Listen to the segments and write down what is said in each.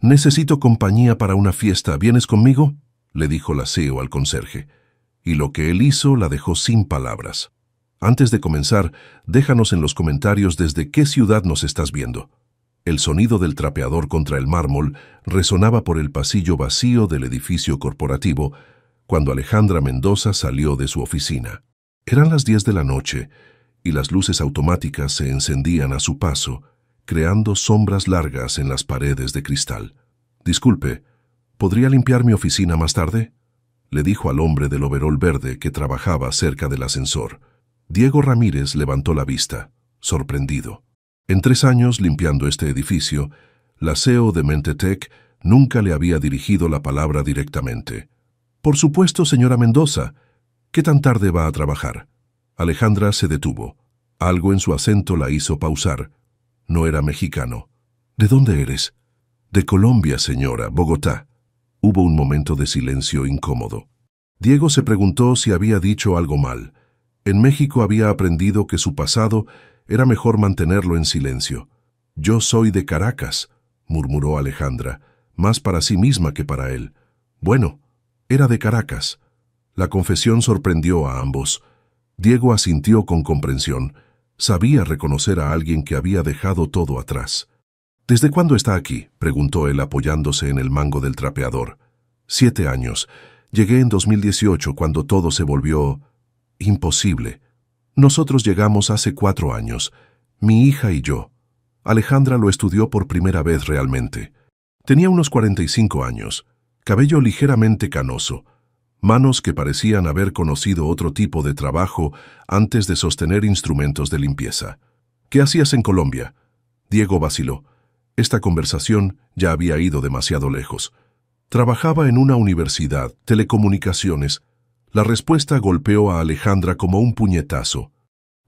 «Necesito compañía para una fiesta. ¿Vienes conmigo?», le dijo la CEO al conserje. Y lo que él hizo la dejó sin palabras. «Antes de comenzar, déjanos en los comentarios desde qué ciudad nos estás viendo». El sonido del trapeador contra el mármol resonaba por el pasillo vacío del edificio corporativo cuando Alejandra Mendoza salió de su oficina. Eran las 10 de la noche y las luces automáticas se encendían a su paso, creando sombras largas en las paredes de cristal. «Disculpe, ¿podría limpiar mi oficina más tarde?», le dijo al hombre del overol verde que trabajaba cerca del ascensor. Diego Ramírez levantó la vista, sorprendido. En 3 años limpiando este edificio, la CEO de Mentetech nunca le había dirigido la palabra directamente. «Por supuesto, señora Mendoza. ¿Qué tan tarde va a trabajar?». Alejandra se detuvo. Algo en su acento la hizo pausar. No era mexicano. «¿De dónde eres?». «De Colombia, señora, Bogotá». Hubo un momento de silencio incómodo. Diego se preguntó si había dicho algo mal. En México había aprendido que su pasado era mejor mantenerlo en silencio. «Yo soy de Caracas», murmuró Alejandra, más para sí misma que para él. Bueno, era de Caracas. La confesión sorprendió a ambos. Diego asintió con comprensión. Sabía reconocer a alguien que había dejado todo atrás. «¿Desde cuándo está aquí?», preguntó él apoyándose en el mango del trapeador. «7 años. Llegué en 2018 cuando todo se volvió imposible. Nosotros llegamos hace 4 años, mi hija y yo. Alejandra lo estudió por primera vez realmente. Tenía unos 45 años, cabello ligeramente canoso, manos que parecían haber conocido otro tipo de trabajo antes de sostener instrumentos de limpieza. «¿Qué hacías en Colombia?». Diego vaciló. Esta conversación ya había ido demasiado lejos. «Trabajaba en una universidad, telecomunicaciones». La respuesta golpeó a Alejandra como un puñetazo.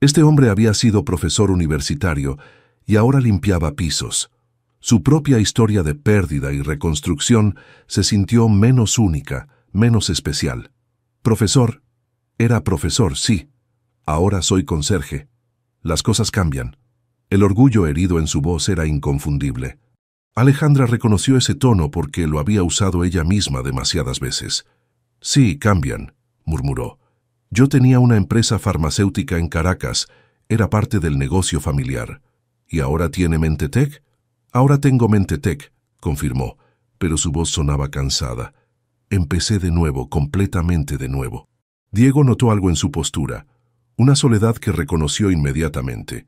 Este hombre había sido profesor universitario y ahora limpiaba pisos. Su propia historia de pérdida y reconstrucción se sintió menos única, menos especial. «Profesor». «Era profesor, sí. Ahora soy conserje. Las cosas cambian». El orgullo herido en su voz era inconfundible. Alejandra reconoció ese tono porque lo había usado ella misma demasiadas veces. «Sí, cambian», murmuró. «Yo tenía una empresa farmacéutica en Caracas, era parte del negocio familiar. ¿Y ahora tiene Mentetech?». «Ahora tengo Mentetech», confirmó, pero su voz sonaba cansada. «Empecé de nuevo, completamente de nuevo». Diego notó algo en su postura, una soledad que reconoció inmediatamente.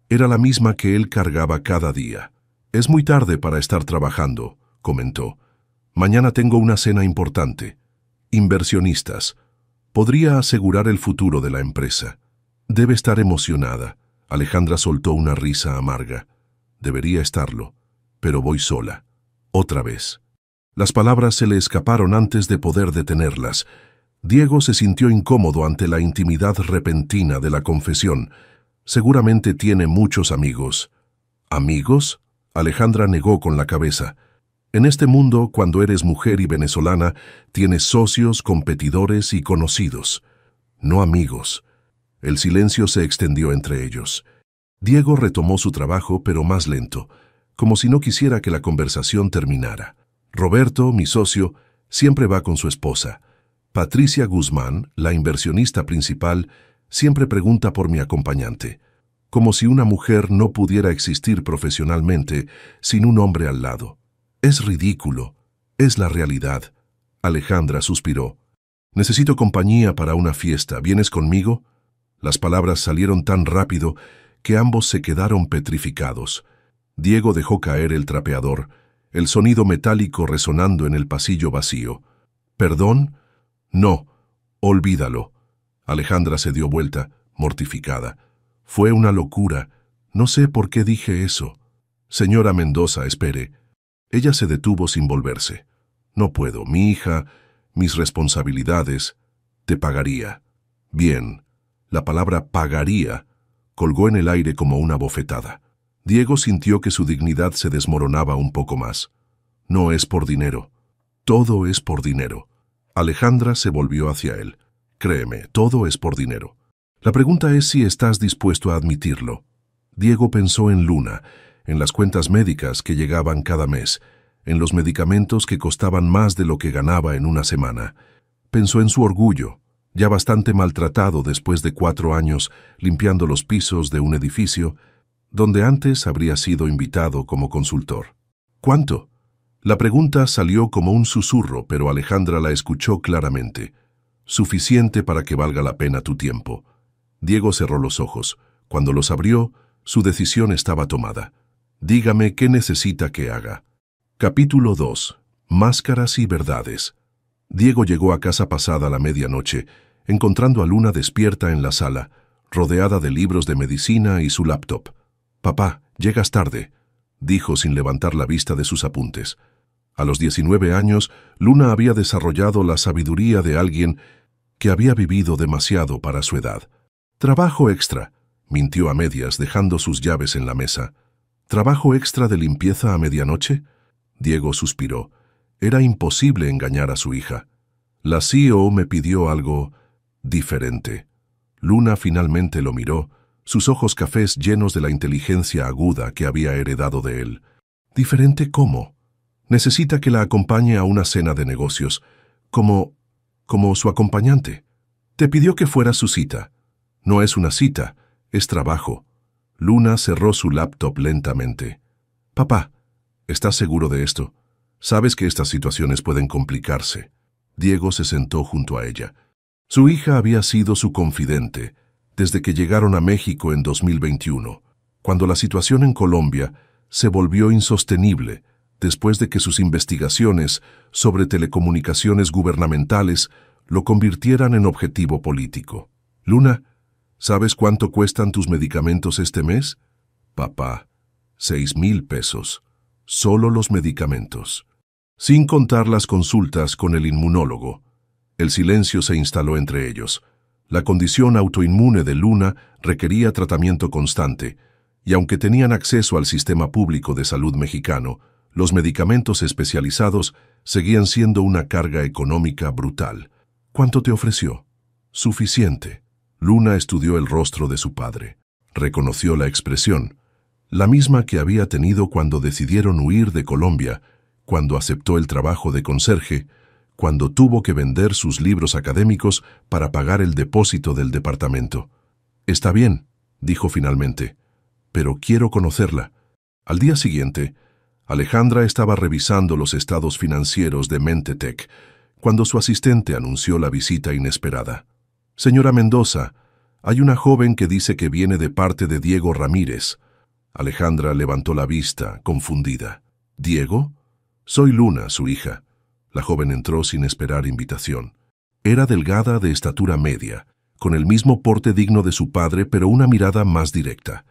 Era la misma que él cargaba cada día. «Es muy tarde para estar trabajando», comentó. «Mañana tengo una cena importante. Inversionistas. Podría asegurar el futuro de la empresa». «Debe estar emocionada». Alejandra soltó una risa amarga. «Debería estarlo, pero voy sola. Otra vez». Las palabras se le escaparon antes de poder detenerlas. Diego se sintió incómodo ante la intimidad repentina de la confesión. «Seguramente tiene muchos amigos». «¿Amigos?». Alejandra negó con la cabeza. «En este mundo, cuando eres mujer y venezolana, tienes socios, competidores y conocidos. No amigos». El silencio se extendió entre ellos. Diego retomó su trabajo, pero más lento, como si no quisiera que la conversación terminara. «Roberto, mi socio, siempre va con su esposa. Patricia Guzmán, la inversionista principal, siempre pregunta por mi acompañante, como si una mujer no pudiera existir profesionalmente sin un hombre al lado. Es ridículo, es la realidad». Alejandra suspiró. «Necesito compañía para una fiesta. ¿Vienes conmigo?». Las palabras salieron tan rápido que ambos se quedaron petrificados. Diego dejó caer el trapeador, el sonido metálico resonando en el pasillo vacío. «¿Perdón?». «No, olvídalo». Alejandra se dio vuelta, mortificada. «Fue una locura. No sé por qué dije eso». «Señora Mendoza, espere». Ella se detuvo sin volverse. «No puedo. Mi hija, mis responsabilidades. Te pagaría». «Bien». La palabra «pagaría» colgó en el aire como una bofetada. Diego sintió que su dignidad se desmoronaba un poco más. «No es por dinero. Todo es por dinero». Alejandra se volvió hacia él. «Créeme, todo es por dinero. La pregunta es si estás dispuesto a admitirlo». Diego pensó en Luna, en las cuentas médicas que llegaban cada mes, en los medicamentos que costaban más de lo que ganaba en una semana. Pensó en su orgullo, ya bastante maltratado después de 4 años limpiando los pisos de un edificio donde antes habría sido invitado como consultor. ¿Cuánto? La pregunta salió como un susurro, pero Alejandra la escuchó claramente. Suficiente para que valga la pena tu tiempo. Diego cerró los ojos. Cuando los abrió, su decisión estaba tomada. Dígame qué necesita que haga. Capítulo 2. Máscaras y verdades. Diego llegó a casa pasada la medianoche, encontrando a Luna despierta en la sala, rodeada de libros de medicina y su laptop. «Papá, llegas tarde», dijo sin levantar la vista de sus apuntes. A los 19 años, Luna había desarrollado la sabiduría de alguien que había vivido demasiado para su edad. «Trabajo extra», mintió a medias, dejando sus llaves en la mesa. «¿Trabajo extra de limpieza a medianoche?». Diego suspiró. Era imposible engañar a su hija. La CEO me pidió algo diferente. Luna finalmente lo miró, sus ojos cafés llenos de la inteligencia aguda que había heredado de él. ¿Diferente cómo? Necesita que la acompañe a una cena de negocios, como su acompañante. Te pidió que fuera su cita. No es una cita, es trabajo. Luna cerró su laptop lentamente. Papá, ¿estás seguro de esto? Sabes que estas situaciones pueden complicarse. Diego se sentó junto a ella. Su hija había sido su confidente desde que llegaron a México en 2021, cuando la situación en Colombia se volvió insostenible después de que sus investigaciones sobre telecomunicaciones gubernamentales lo convirtieran en objetivo político. Luna, ¿sabes cuánto cuestan tus medicamentos este mes? Papá, 6,000 pesos. Solo los medicamentos. Sin contar las consultas con el inmunólogo. El silencio se instaló entre ellos. La condición autoinmune de Luna requería tratamiento constante, y aunque tenían acceso al sistema público de salud mexicano, los medicamentos especializados seguían siendo una carga económica brutal. ¿Cuánto te ofreció? Suficiente. Luna estudió el rostro de su padre. Reconoció la expresión, la misma que había tenido cuando decidieron huir de Colombia, cuando aceptó el trabajo de conserje, cuando tuvo que vender sus libros académicos para pagar el depósito del departamento. «Está bien», dijo finalmente, «pero quiero conocerla». Al día siguiente, Alejandra estaba revisando los estados financieros de Mentetec, cuando su asistente anunció la visita inesperada. «Señora Mendoza, hay una joven que dice que viene de parte de Diego Ramírez». Alejandra levantó la vista, confundida. «¿Diego? Soy Luna, su hija». La joven entró sin esperar invitación. Era delgada, de estatura media, con el mismo porte digno de su padre, pero una mirada más directa.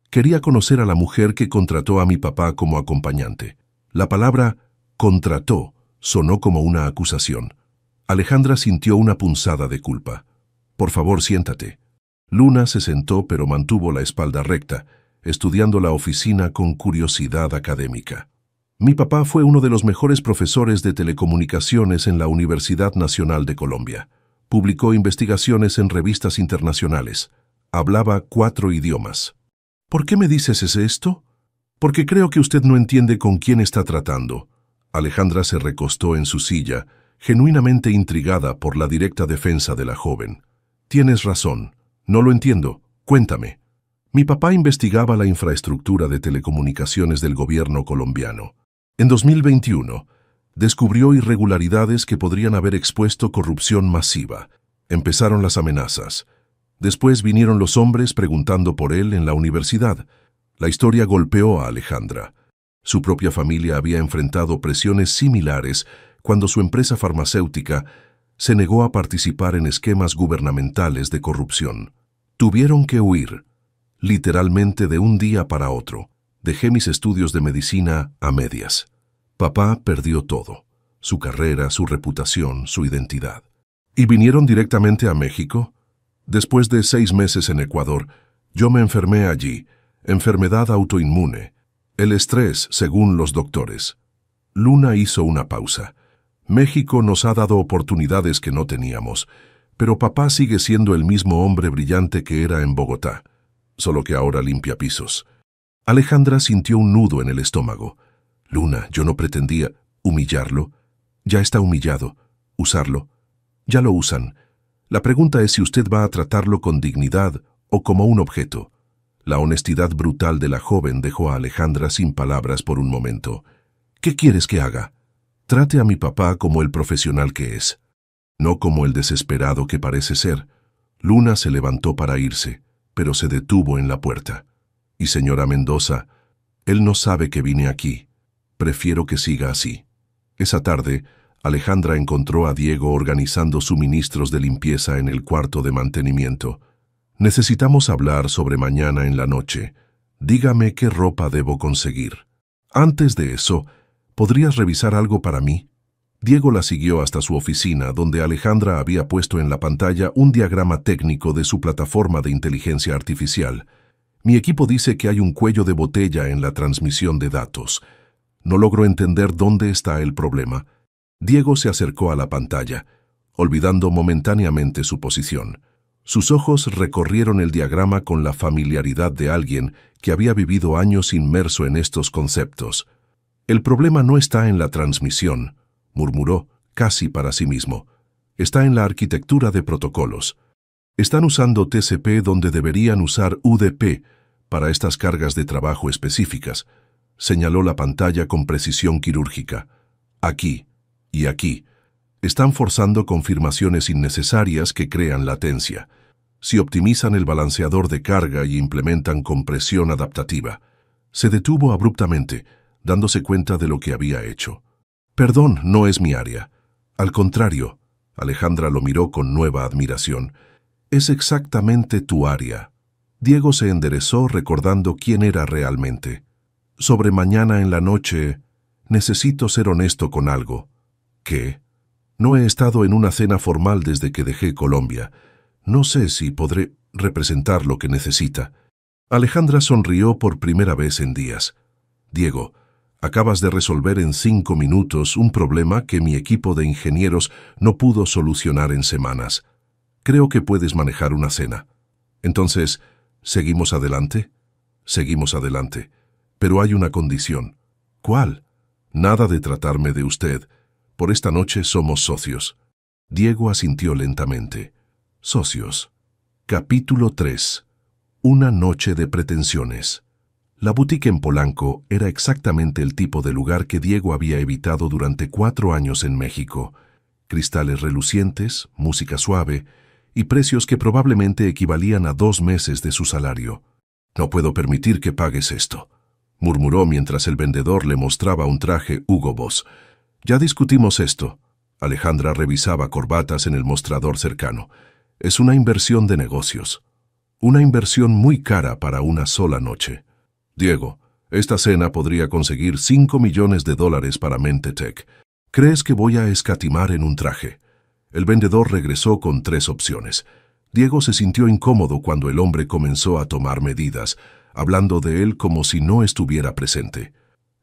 Quería conocer a la mujer que contrató a mi papá como acompañante. La palabra «contrató» sonó como una acusación. Alejandra sintió una punzada de culpa. «Por favor, siéntate». Luna se sentó, pero mantuvo la espalda recta, estudiando la oficina con curiosidad académica. Mi papá fue uno de los mejores profesores de telecomunicaciones en la Universidad Nacional de Colombia. Publicó investigaciones en revistas internacionales. Hablaba 4 idiomas. ¿Por qué me dices esto? Porque creo que usted no entiende con quién está tratando. Alejandra se recostó en su silla, genuinamente intrigada por la directa defensa de la joven. Tienes razón. No lo entiendo. Cuéntame. Mi papá investigaba la infraestructura de telecomunicaciones del gobierno colombiano. En 2021, descubrió irregularidades que podrían haber expuesto corrupción masiva. Empezaron las amenazas. Después vinieron los hombres preguntando por él en la universidad. La historia golpeó a Alejandra. Su propia familia había enfrentado presiones similares cuando su empresa farmacéutica se negó a participar en esquemas gubernamentales de corrupción. Tuvieron que huir, literalmente de un día para otro. Dejé mis estudios de medicina a medias. Papá perdió todo, su carrera, su reputación, su identidad. ¿Y vinieron directamente a México? Después de 6 meses en Ecuador, yo me enfermé allí, enfermedad autoinmune, el estrés, según los doctores. Luna hizo una pausa. México nos ha dado oportunidades que no teníamos, pero papá sigue siendo el mismo hombre brillante que era en Bogotá, solo que ahora limpia pisos. Alejandra sintió un nudo en el estómago. Luna, yo no pretendía humillarlo. Ya está humillado. Usarlo. Ya lo usan. La pregunta es si usted va a tratarlo con dignidad o como un objeto. La honestidad brutal de la joven dejó a Alejandra sin palabras por un momento. ¿Qué quieres que haga? Trate a mi papá como el profesional que es, no como el desesperado que parece ser. Luna se levantó para irse, pero se detuvo en la puerta. Y señora Mendoza, él no sabe que vine aquí. Prefiero que siga así. Esa tarde, Alejandra encontró a Diego organizando suministros de limpieza en el cuarto de mantenimiento. Necesitamos hablar sobre mañana en la noche. Dígame qué ropa debo conseguir. Antes de eso, ¿podrías revisar algo para mí? Diego la siguió hasta su oficina, donde Alejandra había puesto en la pantalla un diagrama técnico de su plataforma de inteligencia artificial. Mi equipo dice que hay un cuello de botella en la transmisión de datos. No logro entender dónde está el problema. Diego se acercó a la pantalla, olvidando momentáneamente su posición. Sus ojos recorrieron el diagrama con la familiaridad de alguien que había vivido años inmerso en estos conceptos. El problema no está en la transmisión, murmuró, casi para sí mismo. Está en la arquitectura de protocolos. Están usando TCP donde deberían usar UDP para estas cargas de trabajo específicas. Señaló la pantalla con precisión quirúrgica. Aquí y aquí. Están forzando confirmaciones innecesarias que crean latencia. Si optimizan el balanceador de carga y implementan compresión adaptativa. Se detuvo abruptamente, dándose cuenta de lo que había hecho. Perdón, no es mi área. Al contrario, Alejandra lo miró con nueva admiración. Es exactamente tu área. Diego se enderezó recordando quién era realmente. Sobre mañana en la noche, necesito ser honesto con algo. ¿Qué? No he estado en una cena formal desde que dejé Colombia. No sé si podré representar lo que necesita. Alejandra sonrió por primera vez en días. Diego, acabas de resolver en 5 minutos un problema que mi equipo de ingenieros no pudo solucionar en semanas. Creo que puedes manejar una cena. Entonces, ¿seguimos adelante? Seguimos adelante. Pero hay una condición. ¿Cuál? Nada de tratarme de usted. Por esta noche somos socios. Diego asintió lentamente. Socios. Capítulo 3. Una noche de pretensiones. La boutique en Polanco era exactamente el tipo de lugar que Diego había evitado durante 4 años en México. Cristales relucientes, música suave y precios que probablemente equivalían a 2 meses de su salario. No puedo permitir que pagues esto, murmuró mientras el vendedor le mostraba un traje Hugo Boss. Ya discutimos esto. Alejandra revisaba corbatas en el mostrador cercano. Es una inversión de negocios. Una inversión muy cara para una sola noche. Diego, esta cena podría conseguir $5 millones para Mentetech. ¿Crees que voy a escatimar en un traje? El vendedor regresó con 3 opciones. Diego se sintió incómodo cuando el hombre comenzó a tomar medidas, hablando de él como si no estuviera presente.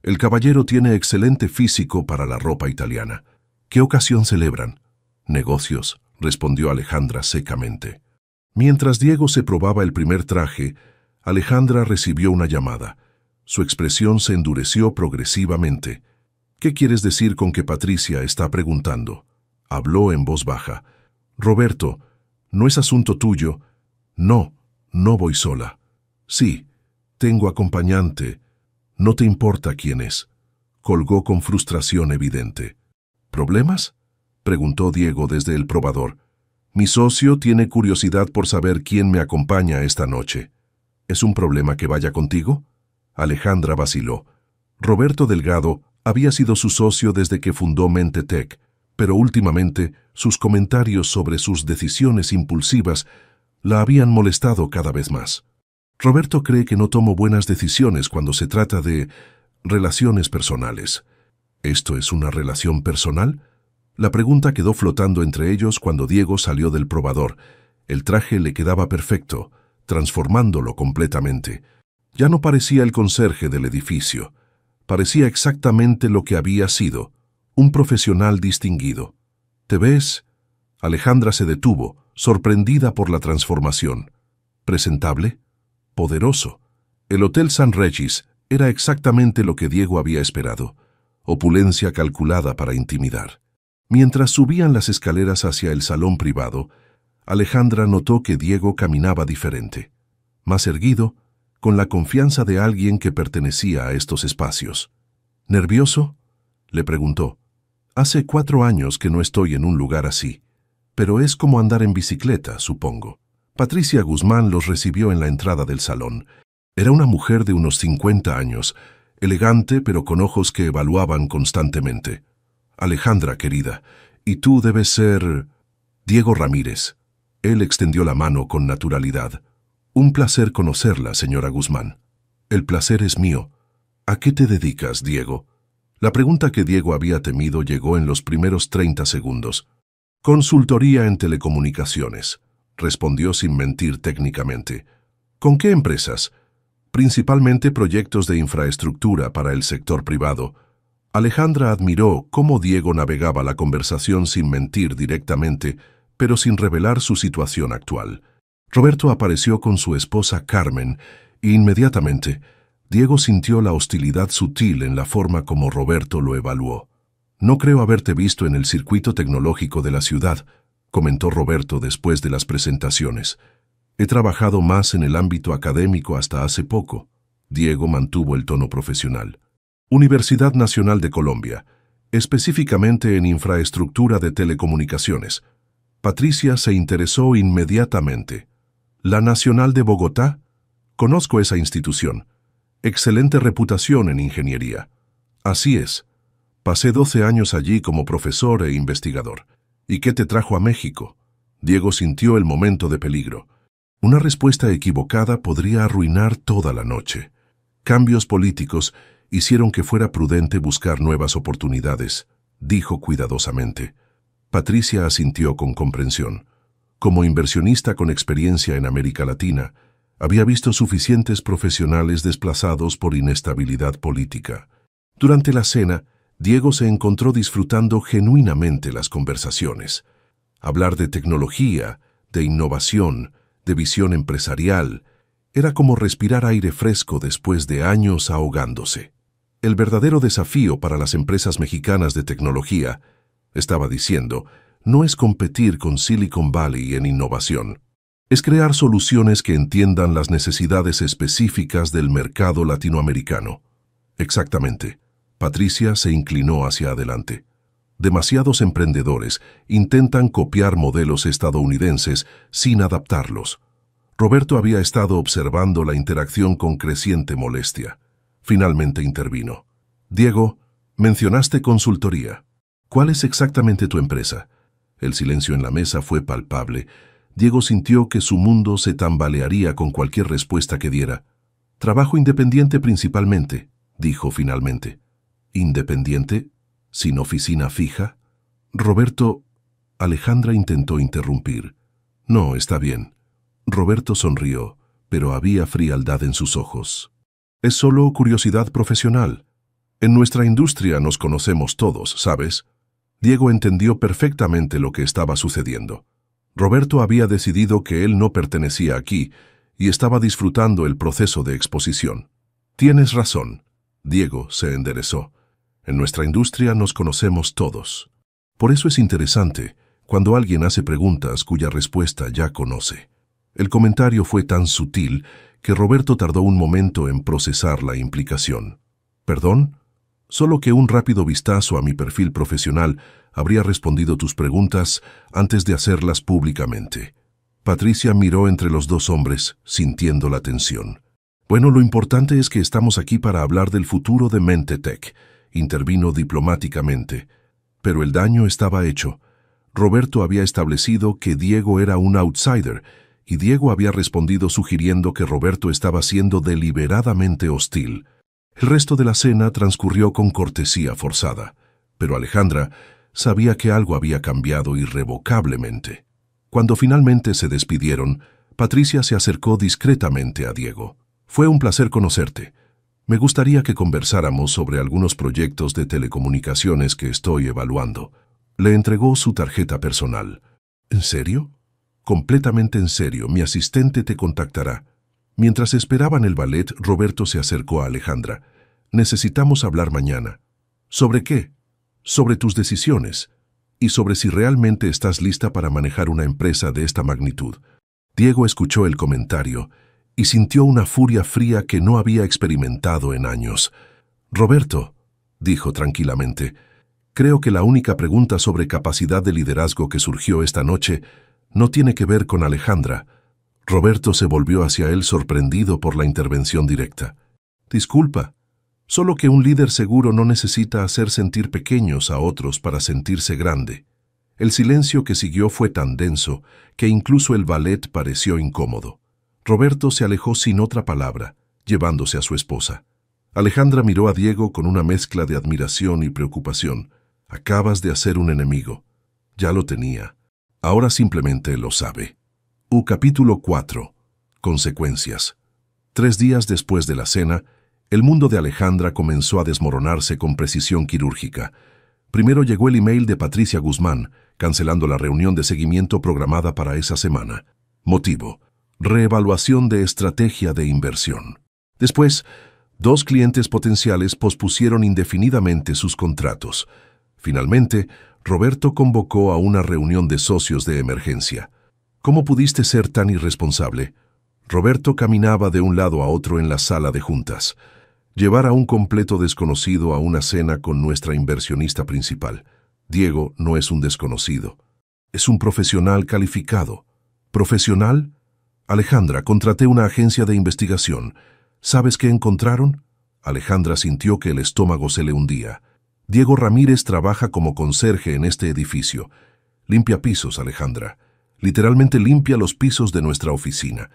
El caballero tiene excelente físico para la ropa italiana. ¿Qué ocasión celebran? Negocios, respondió Alejandra secamente. Mientras Diego se probaba el primer traje, Alejandra recibió una llamada. Su expresión se endureció progresivamente. ¿Qué quieres decir con que Patricia está preguntando? Habló en voz baja. Roberto, no es asunto tuyo. No, no voy sola. Sí, tengo acompañante. No te importa quién es. Colgó con frustración evidente. ¿Problemas? Preguntó Diego desde el probador. Mi socio tiene curiosidad por saber quién me acompaña esta noche. ¿Es un problema que vaya contigo? Alejandra vaciló. Roberto Delgado había sido su socio desde que fundó Mentetech, pero últimamente sus comentarios sobre sus decisiones impulsivas la habían molestado cada vez más. Roberto cree que no tomo buenas decisiones cuando se trata de relaciones personales. ¿Esto es una relación personal? La pregunta quedó flotando entre ellos cuando Diego salió del probador. El traje le quedaba perfecto, transformándolo completamente. Ya no parecía el conserje del edificio. Parecía exactamente lo que había sido, un profesional distinguido. ¿Te ves? Alejandra se detuvo, sorprendida por la transformación. ¿Presentable? Poderoso. El Hotel San Regis Era exactamente lo que Diego había esperado, opulencia calculada para intimidar. Mientras subían las escaleras hacia el salón privado, Alejandra notó que Diego caminaba diferente, más erguido, con la confianza de alguien que pertenecía a estos espacios. ¿Nervioso?, le preguntó. Hace 4 años que no estoy en un lugar así, pero es como andar en bicicleta, supongo. Patricia Guzmán los recibió en la entrada del salón. Era una mujer de unos 50 años, elegante pero con ojos que evaluaban constantemente. Alejandra, querida, y tú debes ser... Diego Ramírez. Él extendió la mano con naturalidad. Un placer conocerla, señora Guzmán. El placer es mío. ¿A qué te dedicas, Diego? La pregunta que Diego había temido llegó en los primeros 30 segundos. Consultoría en telecomunicaciones, respondió sin mentir técnicamente. ¿Con qué empresas? Principalmente proyectos de infraestructura para el sector privado. Alejandra admiró cómo Diego navegaba la conversación sin mentir directamente, pero sin revelar su situación actual. Roberto apareció con su esposa Carmen, e inmediatamente Diego sintió la hostilidad sutil en la forma como Roberto lo evaluó. No creo haberte visto en el circuito tecnológico de la ciudad, comentó Roberto después de las presentaciones. He trabajado más en el ámbito académico hasta hace poco. Diego mantuvo el tono profesional. Universidad Nacional de Colombia, específicamente en infraestructura de telecomunicaciones. Patricia se interesó inmediatamente. ¿La Nacional de Bogotá? Conozco esa institución. Excelente reputación en ingeniería. Así es. Pasé 12 años allí como profesor e investigador. ¿Y qué te trajo a México? Diego sintió el momento de peligro. Una respuesta equivocada podría arruinar toda la noche. Cambios políticos hicieron que fuera prudente buscar nuevas oportunidades, dijo cuidadosamente. Patricia asintió con comprensión. Como inversionista con experiencia en América Latina, había visto suficientes profesionales desplazados por inestabilidad política. Durante la cena, Diego se encontró disfrutando genuinamente las conversaciones. Hablar de tecnología, de innovación, de visión empresarial, era como respirar aire fresco después de años ahogándose. El verdadero desafío para las empresas mexicanas de tecnología, estaba diciendo, no es competir con Silicon Valley en innovación. Es crear soluciones que entiendan las necesidades específicas del mercado latinoamericano. Exactamente. Patricia se inclinó hacia adelante. Demasiados emprendedores intentan copiar modelos estadounidenses sin adaptarlos. Roberto había estado observando la interacción con creciente molestia. Finalmente intervino. Diego, mencionaste consultoría. ¿Cuál es exactamente tu empresa? El silencio en la mesa fue palpable. Diego sintió que su mundo se tambalearía con cualquier respuesta que diera. Trabajo independiente principalmente, dijo finalmente. ¿Independiente? ¿Sin oficina fija? Roberto... Alejandra intentó interrumpir. No, está bien. Roberto sonrió, pero había frialdad en sus ojos. Es solo curiosidad profesional. En nuestra industria nos conocemos todos, ¿sabes? Diego entendió perfectamente lo que estaba sucediendo. Roberto había decidido que él no pertenecía aquí y estaba disfrutando el proceso de exposición. Tienes razón. Diego se enderezó. En nuestra industria nos conocemos todos. Por eso es interesante cuando alguien hace preguntas cuya respuesta ya conoce. El comentario fue tan sutil que Roberto tardó un momento en procesar la implicación. ¿Perdón? Solo que un rápido vistazo a mi perfil profesional habría respondido tus preguntas antes de hacerlas públicamente. Patricia miró entre los dos hombres, sintiendo la tensión. Bueno, lo importante es que estamos aquí para hablar del futuro de Mentetech, intervino diplomáticamente. Pero el daño estaba hecho. Roberto había establecido que Diego era un outsider, y Diego había respondido sugiriendo que Roberto estaba siendo deliberadamente hostil. El resto de la cena transcurrió con cortesía forzada, pero Alejandra sabía que algo había cambiado irrevocablemente. Cuando finalmente se despidieron, Patricia se acercó discretamente a Diego. Fue un placer conocerte. Me gustaría que conversáramos sobre algunos proyectos de telecomunicaciones que estoy evaluando. Le entregó su tarjeta personal. ¿En serio? Completamente en serio. Mi asistente te contactará. Mientras esperaban el ballet, Roberto se acercó a Alejandra. Necesitamos hablar mañana. ¿Sobre qué? Sobre tus decisiones y sobre si realmente estás lista para manejar una empresa de esta magnitud. Diego escuchó el comentario y sintió una furia fría que no había experimentado en años. Roberto, dijo tranquilamente, creo que la única pregunta sobre capacidad de liderazgo que surgió esta noche no tiene que ver con Alejandra. Roberto se volvió hacia él sorprendido por la intervención directa. Disculpa, solo que un líder seguro no necesita hacer sentir pequeños a otros para sentirse grande. El silencio que siguió fue tan denso que incluso el ballet pareció incómodo. Roberto se alejó sin otra palabra, llevándose a su esposa. Alejandra miró a Diego con una mezcla de admiración y preocupación. Acabas de hacer un enemigo. Ya lo tenía. Ahora simplemente lo sabe. Capítulo 4. Consecuencias. 3 días después de la cena, el mundo de Alejandra comenzó a desmoronarse con precisión quirúrgica. Primero llegó el email de Patricia Guzmán, cancelando la reunión de seguimiento programada para esa semana. Motivo: reevaluación de estrategia de inversión. Después, 2 clientes potenciales pospusieron indefinidamente sus contratos. Finalmente, Roberto convocó a una reunión de socios de emergencia. ¿Cómo pudiste ser tan irresponsable? Roberto caminaba de un lado a otro en la sala de juntas. Llevar a un completo desconocido a una cena con nuestra inversionista principal. Diego no es un desconocido. Es un profesional calificado. ¿Profesional? Alejandra, contraté una agencia de investigación. ¿Sabes qué encontraron? Alejandra sintió que el estómago se le hundía. Diego Ramírez trabaja como conserje en este edificio. Limpia pisos, Alejandra. Literalmente limpia los pisos de nuestra oficina.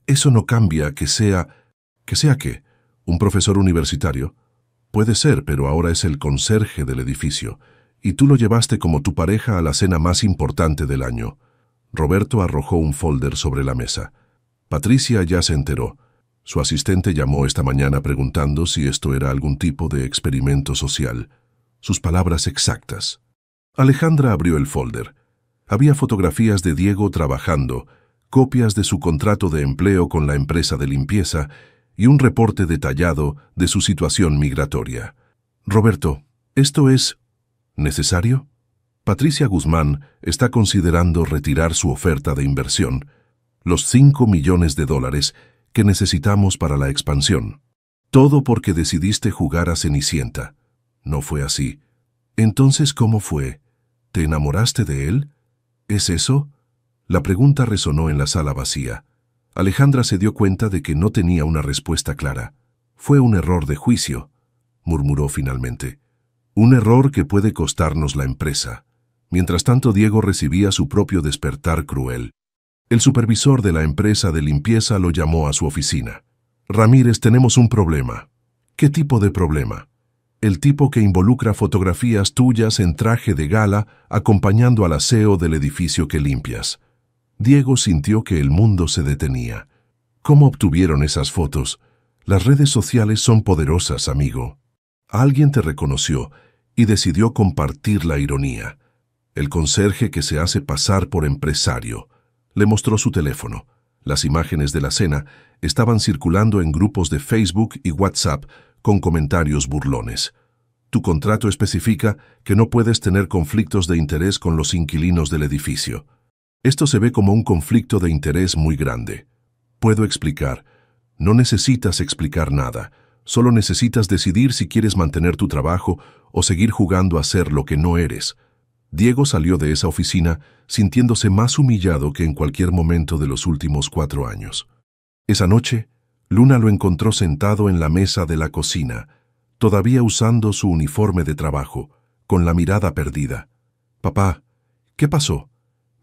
Eso no cambia que sea... ¿Que sea qué? ¿Un profesor universitario? Puede ser, pero ahora es el conserje del edificio. Y tú lo llevaste como tu pareja a la cena más importante del año. Roberto arrojó un folder sobre la mesa. Patricia ya se enteró. Su asistente llamó esta mañana preguntando si esto era algún tipo de experimento social. Sus palabras exactas. Alejandra abrió el folder. Había fotografías de Diego trabajando, copias de su contrato de empleo con la empresa de limpieza y un reporte detallado de su situación migratoria. Roberto, ¿esto es necesario? Patricia Guzmán está considerando retirar su oferta de inversión, los $5 millones que necesitamos para la expansión. Todo porque decidiste jugar a Cenicienta. No fue así. Entonces, ¿cómo fue? ¿Te enamoraste de él? ¿Es eso? La pregunta resonó en la sala vacía. Alejandra se dio cuenta de que no tenía una respuesta clara. Fue un error de juicio, murmuró finalmente. Un error que puede costarnos la empresa. Mientras tanto, Diego recibía su propio despertar cruel. El supervisor de la empresa de limpieza lo llamó a su oficina. Ramírez, tenemos un problema. ¿Qué tipo de problema? El tipo que involucra fotografías tuyas en traje de gala acompañando al aseo del edificio que limpias. Diego sintió que el mundo se detenía. ¿Cómo obtuvieron esas fotos? Las redes sociales son poderosas, amigo. Alguien te reconoció y decidió compartir la ironía. El conserje que se hace pasar por empresario. Le mostró su teléfono. Las imágenes de la cena estaban circulando en grupos de Facebook y WhatsApp con comentarios burlones. Tu contrato especifica que no puedes tener conflictos de interés con los inquilinos del edificio. Esto se ve como un conflicto de interés muy grande. Puedo explicar. No necesitas explicar nada. Solo necesitas decidir si quieres mantener tu trabajo o seguir jugando a ser lo que no eres. Diego salió de esa oficina sintiéndose más humillado que en cualquier momento de los últimos 4 años. Esa noche, Luna lo encontró sentado en la mesa de la cocina, todavía usando su uniforme de trabajo, con la mirada perdida. «Papá, ¿qué pasó?»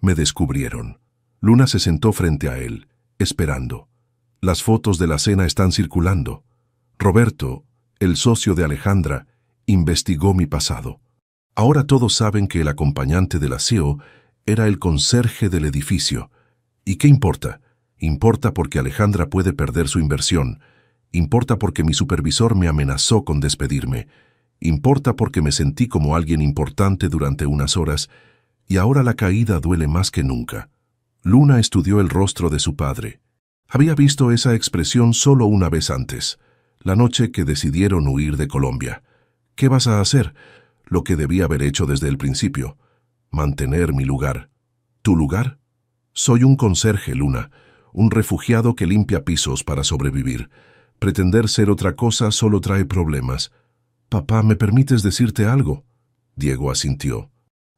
Me descubrieron. Luna se sentó frente a él, esperando. Las fotos de la cena están circulando. Roberto, el socio de Alejandra, investigó mi pasado. Ahora todos saben que el acompañante del aseo era el conserje del edificio. ¿Y qué importa? Importa porque Alejandra puede perder su inversión. Importa porque mi supervisor me amenazó con despedirme. Importa porque me sentí como alguien importante durante unas horas y ahora la caída duele más que nunca. Luna estudió el rostro de su padre. Había visto esa expresión solo una vez antes, la noche que decidieron huir de Colombia. ¿Qué vas a hacer? Lo que debía haber hecho desde el principio. Mantener mi lugar. ¿Tu lugar? Soy un conserje, Luna, un refugiado que limpia pisos para sobrevivir. Pretender ser otra cosa solo trae problemas. Papá, ¿me permites decirte algo? Diego asintió.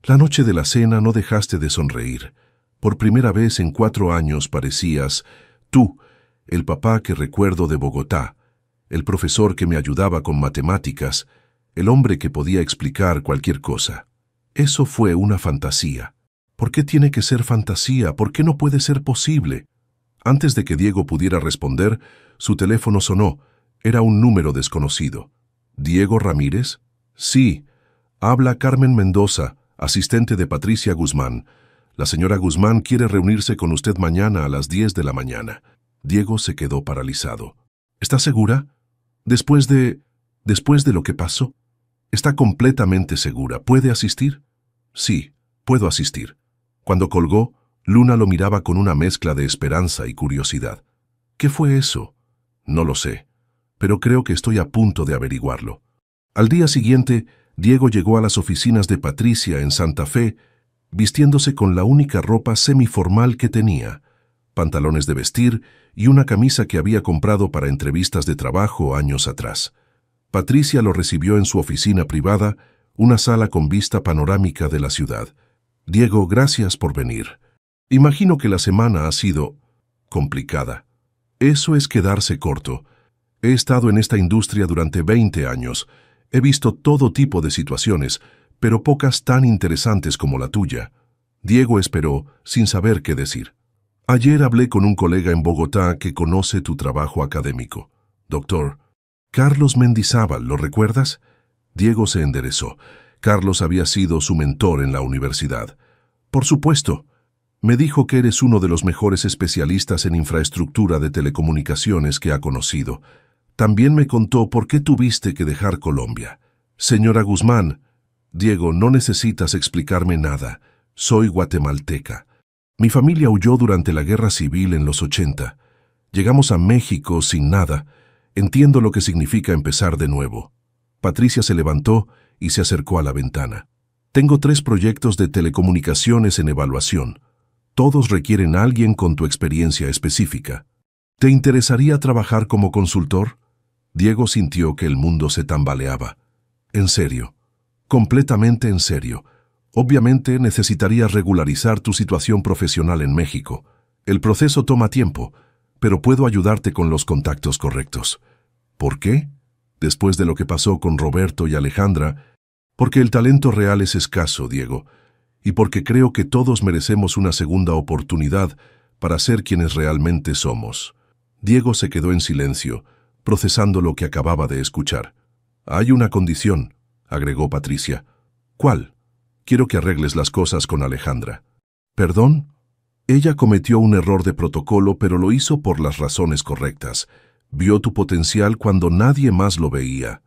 La noche de la cena no dejaste de sonreír. Por primera vez en 4 años parecías tú, el papá que recuerdo de Bogotá, el profesor que me ayudaba con matemáticas, el hombre que podía explicar cualquier cosa. Eso fue una fantasía. ¿Por qué tiene que ser fantasía? ¿Por qué no puede ser posible? Antes de que Diego pudiera responder, su teléfono sonó. Era un número desconocido. ¿Diego Ramírez? Sí. Habla Carmen Mendoza, asistente de Patricia Guzmán. La señora Guzmán quiere reunirse con usted mañana a las 10 de la mañana. Diego se quedó paralizado. ¿Está segura? Después de lo que pasó. ¿Está completamente segura? ¿Puede asistir? Sí, puedo asistir. Cuando colgó, Luna lo miraba con una mezcla de esperanza y curiosidad. ¿Qué fue eso? No lo sé, pero creo que estoy a punto de averiguarlo. Al día siguiente, Diego llegó a las oficinas de Patricia en Santa Fe, vistiéndose con la única ropa semiformal que tenía, pantalones de vestir y una camisa que había comprado para entrevistas de trabajo años atrás. Patricia lo recibió en su oficina privada, una sala con vista panorámica de la ciudad. Diego, gracias por venir. Imagino que la semana ha sido complicada. Eso es quedarse corto. He estado en esta industria durante 20 años. He visto todo tipo de situaciones, pero pocas tan interesantes como la tuya. Diego esperó, sin saber qué decir. Ayer hablé con un colega en Bogotá que conoce tu trabajo académico. Doctor Carlos Mendizábal, ¿lo recuerdas? Diego se enderezó. Carlos había sido su mentor en la universidad. Por supuesto. Me dijo que eres uno de los mejores especialistas en infraestructura de telecomunicaciones que ha conocido. También me contó por qué tuviste que dejar Colombia. Señora Guzmán, Diego, no necesitas explicarme nada. Soy guatemalteca. Mi familia huyó durante la Guerra Civil en los 80. Llegamos a México sin nada. Entiendo lo que significa empezar de nuevo. Patricia se levantó y se acercó a la ventana. Tengo 3 proyectos de telecomunicaciones en evaluación. Todos requieren a alguien con tu experiencia específica. ¿Te interesaría trabajar como consultor? Diego sintió que el mundo se tambaleaba. En serio, completamente en serio. Obviamente necesitarías regularizar tu situación profesional en México. El proceso toma tiempo, pero puedo ayudarte con los contactos correctos. ¿Por qué? Después de lo que pasó con Roberto y Alejandra, porque el talento real es escaso, Diego, y porque creo que todos merecemos una segunda oportunidad para ser quienes realmente somos. Diego se quedó en silencio, procesando lo que acababa de escuchar. Hay una condición, agregó Patricia. ¿Cuál? Quiero que arregles las cosas con Alejandra. ¿Perdón? Ella cometió un error de protocolo, pero lo hizo por las razones correctas. Vio tu potencial cuando nadie más lo veía.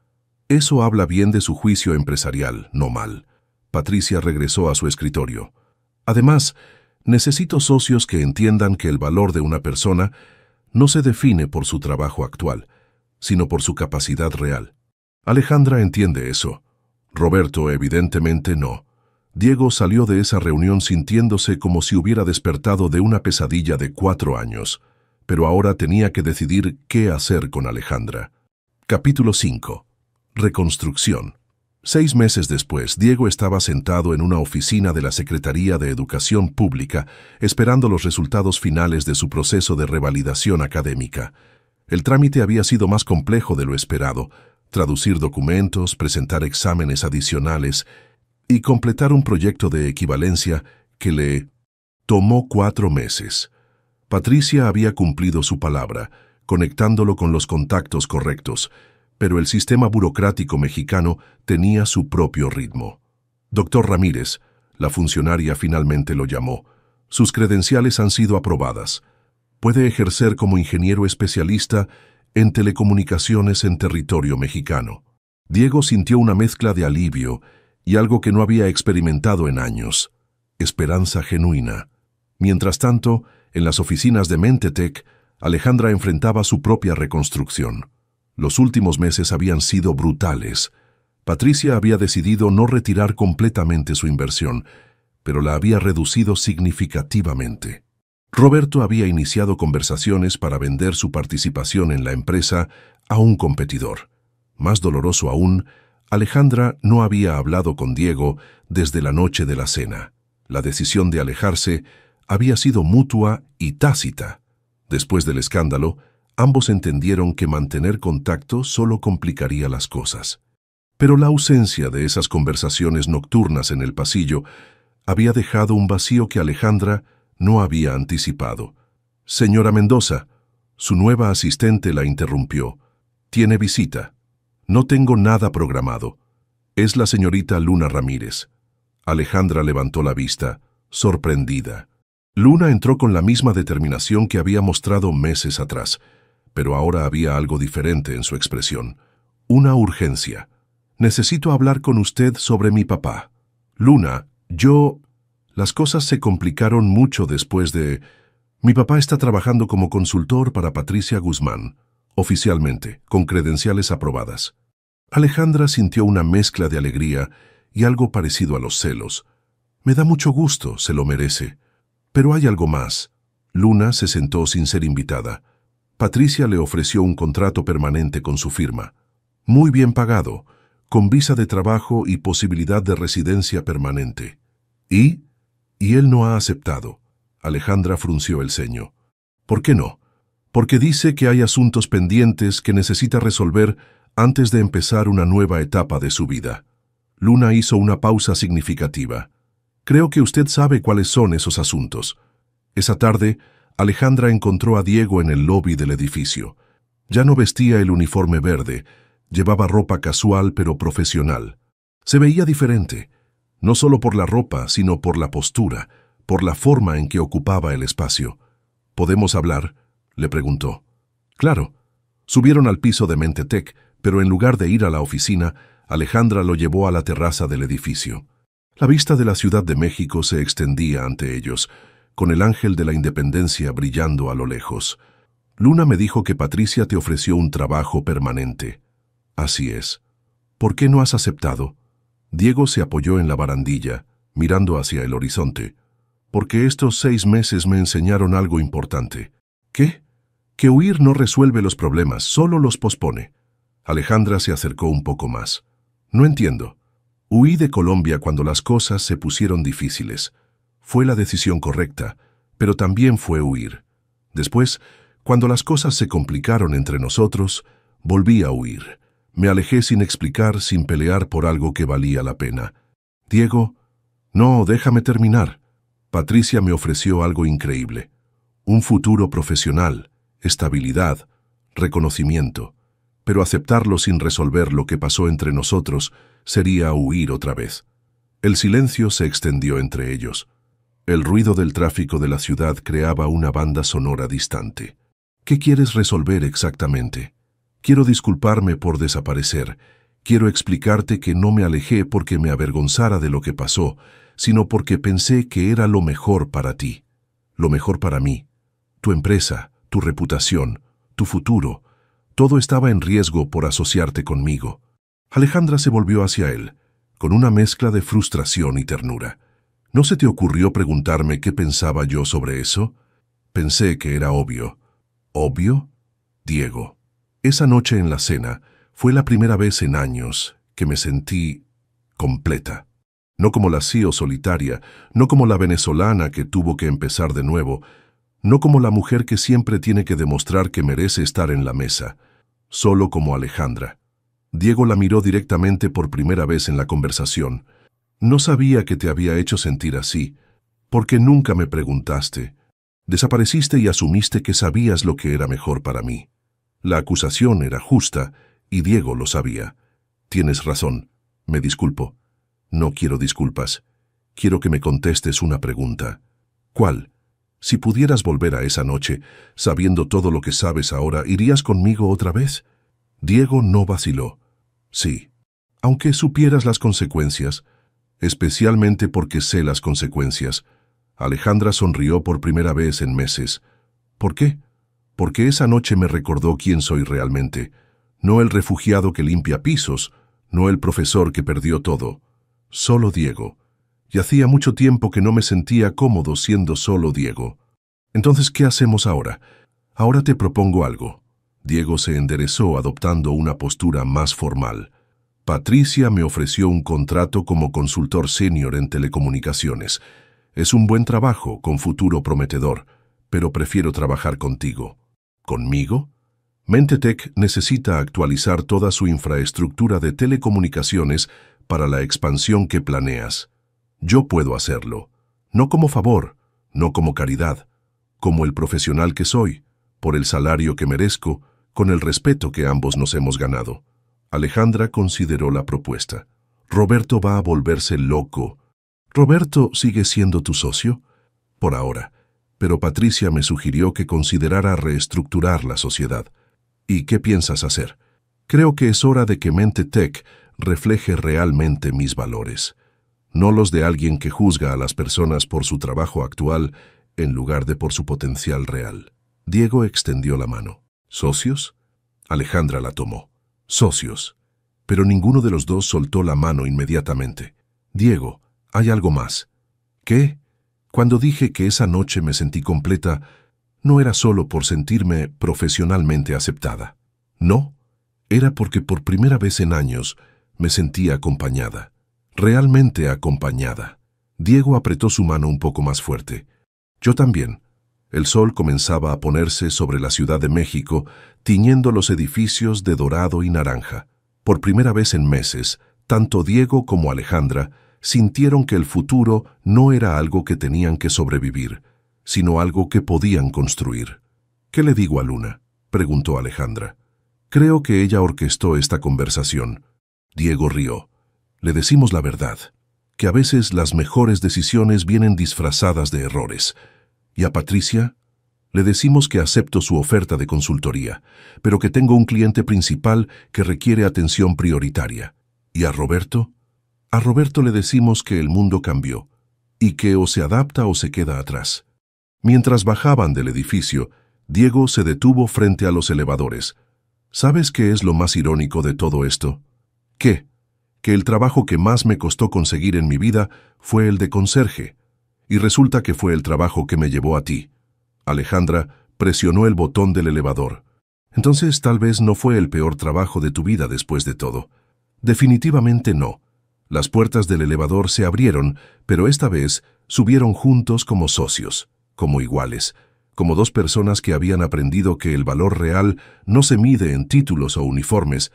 Eso habla bien de su juicio empresarial, no mal. Patricia regresó a su escritorio. Además, necesito socios que entiendan que el valor de una persona no se define por su trabajo actual, sino por su capacidad real. Alejandra entiende eso. Roberto, evidentemente, no. Diego salió de esa reunión sintiéndose como si hubiera despertado de una pesadilla de 4 años, pero ahora tenía que decidir qué hacer con Alejandra. Capítulo 5. Reconstrucción. 6 meses después, Diego estaba sentado en una oficina de la Secretaría de Educación Pública, esperando los resultados finales de su proceso de revalidación académica. El trámite había sido más complejo de lo esperado: traducir documentos, presentar exámenes adicionales y completar un proyecto de equivalencia que le tomó 4 meses. Patricia había cumplido su palabra, conectándolo con los contactos correctos, pero el sistema burocrático mexicano tenía su propio ritmo. Doctor Ramírez, la funcionaria finalmente lo llamó. Sus credenciales han sido aprobadas. Puede ejercer como ingeniero especialista en telecomunicaciones en territorio mexicano. Diego sintió una mezcla de alivio y algo que no había experimentado en años: esperanza genuina. Mientras tanto, en las oficinas de Mentetec, Alejandra enfrentaba su propia reconstrucción. Los últimos meses habían sido brutales. Patricia había decidido no retirar completamente su inversión, pero la había reducido significativamente. Roberto había iniciado conversaciones para vender su participación en la empresa a un competidor. Más doloroso aún, Alejandra no había hablado con Diego desde la noche de la cena. La decisión de alejarse había sido mutua y tácita. Después del escándalo, ambos entendieron que mantener contacto solo complicaría las cosas. Pero la ausencia de esas conversaciones nocturnas en el pasillo había dejado un vacío que Alejandra no había anticipado. «Señora Mendoza», su nueva asistente la interrumpió. «Tiene visita». «No tengo nada programado. Es la señorita Luna Ramírez». Alejandra levantó la vista, sorprendida. Luna entró con la misma determinación que había mostrado meses atrás, pero ahora había algo diferente en su expresión. Una urgencia. «Necesito hablar con usted sobre mi papá». «Luna, Las cosas se complicaron mucho después de... Mi papá está trabajando como consultor para Patricia Guzmán, oficialmente, con credenciales aprobadas». Alejandra sintió una mezcla de alegría y algo parecido a los celos. «Me da mucho gusto, se lo merece. Pero hay algo más». Luna se sentó sin ser invitada. Patricia le ofreció un contrato permanente con su firma. Muy bien pagado, con visa de trabajo y posibilidad de residencia permanente. ¿Y él no ha aceptado». Alejandra frunció el ceño. «¿Por qué no?» «Porque dice que hay asuntos pendientes que necesita resolver antes de empezar una nueva etapa de su vida». Luna hizo una pausa significativa. «Creo que usted sabe cuáles son esos asuntos». Esa tarde, Alejandra encontró a Diego en el lobby del edificio. Ya no vestía el uniforme verde, llevaba ropa casual pero profesional. Se veía diferente, no solo por la ropa, sino por la postura, por la forma en que ocupaba el espacio. «¿Podemos hablar?», le preguntó. «Claro». Subieron al piso de Mentetec, pero en lugar de ir a la oficina, Alejandra lo llevó a la terraza del edificio. La vista de la Ciudad de México se extendía ante ellos, con el ángel de la Independencia brillando a lo lejos. «Luna me dijo que Patricia te ofreció un trabajo permanente». «Así es». «¿Por qué no has aceptado?» Diego se apoyó en la barandilla, mirando hacia el horizonte. «Porque estos 6 meses me enseñaron algo importante». «¿Qué?» «Que huir no resuelve los problemas, solo los pospone». Alejandra se acercó un poco más. «No entiendo». «Huí de Colombia cuando las cosas se pusieron difíciles. Fue la decisión correcta, pero también fue huir. Después, cuando las cosas se complicaron entre nosotros, volví a huir. Me alejé sin explicar, sin pelear por algo que valía la pena». «Diego, no, déjame terminar». Patricia me ofreció algo increíble. Un futuro profesional, estabilidad, reconocimiento. Pero aceptarlo sin resolver lo que pasó entre nosotros sería huir otra vez. El silencio se extendió entre ellos. El ruido del tráfico de la ciudad creaba una banda sonora distante. «¿Qué quieres resolver exactamente?» «Quiero disculparme por desaparecer. Quiero explicarte que no me alejé porque me avergonzara de lo que pasó, sino porque pensé que era lo mejor para ti, lo mejor para mí. Tu empresa, tu reputación, tu futuro, todo estaba en riesgo por asociarte conmigo». Alejandra se volvió hacia él, con una mezcla de frustración y ternura. «¿No se te ocurrió preguntarme qué pensaba yo sobre eso?» «Pensé que era obvio». «¿Obvio?» «Diego, esa noche en la cena fue la primera vez en años que me sentí completa. No como la CEO solitaria, no como la venezolana que tuvo que empezar de nuevo, no como la mujer que siempre tiene que demostrar que merece estar en la mesa, solo como Alejandra». Diego la miró directamente por primera vez en la conversación. «No sabía que te había hecho sentir así, porque nunca me preguntaste. Desapareciste y asumiste que sabías lo que era mejor para mí. La acusación era justa y Diego lo sabía. Tienes razón, me disculpo». «No quiero disculpas. Quiero que me contestes una pregunta». «¿Cuál?» «Si pudieras volver a esa noche, sabiendo todo lo que sabes ahora, ¿irías conmigo otra vez?» Diego no vaciló. «Sí, aunque supieras las consecuencias, especialmente porque sé las consecuencias». Alejandra sonrió por primera vez en meses. «¿Por qué?» porque esa noche me recordó quién soy realmente. No el refugiado que limpia pisos, no el profesor que perdió todo. Solo Diego. Y hacía mucho tiempo que no me sentía cómodo siendo solo Diego. Entonces, ¿qué hacemos ahora? Ahora te propongo algo. Diego se enderezó adoptando una postura más formal. Patricia me ofreció un contrato como consultor senior en telecomunicaciones. Es un buen trabajo, con futuro prometedor, pero prefiero trabajar contigo. ¿Conmigo? Mentetech necesita actualizar toda su infraestructura de telecomunicaciones para la expansión que planeas. Yo puedo hacerlo, no como favor, no como caridad, como el profesional que soy, por el salario que merezco, con el respeto que ambos nos hemos ganado. Alejandra consideró la propuesta. Roberto va a volverse loco. ¿Roberto sigue siendo tu socio? Por ahora. Pero Patricia me sugirió que considerara reestructurar la sociedad. ¿Y qué piensas hacer? Creo que es hora de que Mentetech refleje realmente mis valores, no los de alguien que juzga a las personas por su trabajo actual en lugar de por su potencial real. Diego extendió la mano. ¿Socios? Alejandra la tomó. Socios. Pero ninguno de los dos soltó la mano inmediatamente. Diego, hay algo más. ¿Qué? Cuando dije que esa noche me sentí completa, no era solo por sentirme profesionalmente aceptada. No, era porque por primera vez en años me sentí acompañada. Realmente acompañada. Diego apretó su mano un poco más fuerte. Yo también. El sol comenzaba a ponerse sobre la Ciudad de México, tiñendo los edificios de dorado y naranja. Por primera vez en meses, tanto Diego como Alejandra sintieron que el futuro no era algo que tenían que sobrevivir, sino algo que podían construir. ¿Qué le digo a Luna?, preguntó Alejandra. Creo que ella orquestó esta conversación. Diego rió. Le decimos la verdad, que a veces las mejores decisiones vienen disfrazadas de errores. ¿Y a Patricia? Le decimos que acepto su oferta de consultoría, pero que tengo un cliente principal que requiere atención prioritaria. ¿Y a Roberto? A Roberto le decimos que el mundo cambió, y que o se adapta o se queda atrás. Mientras bajaban del edificio, Diego se detuvo frente a los elevadores. ¿Sabes qué es lo más irónico de todo esto? ¿Qué? Que el trabajo que más me costó conseguir en mi vida fue el de conserje, y resulta que fue el trabajo que me llevó a ti. Alejandra presionó el botón del elevador. Entonces tal vez no fue el peor trabajo de tu vida después de todo. Definitivamente no. Las puertas del elevador se abrieron, pero esta vez subieron juntos como socios, como iguales, como dos personas que habían aprendido que el valor real no se mide en títulos o uniformes,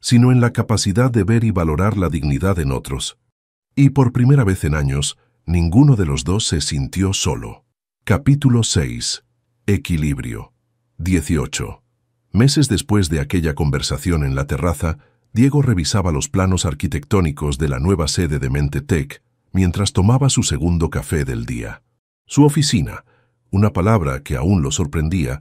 sino en la capacidad de ver y valorar la dignidad en otros. Y por primera vez en años, ninguno de los dos se sintió solo. Capítulo 6. Equilibrio. 18. Meses después de aquella conversación en la terraza, Diego revisaba los planos arquitectónicos de la nueva sede de Mentetech mientras tomaba su segundo café del día. Su oficina, una palabra que aún lo sorprendía,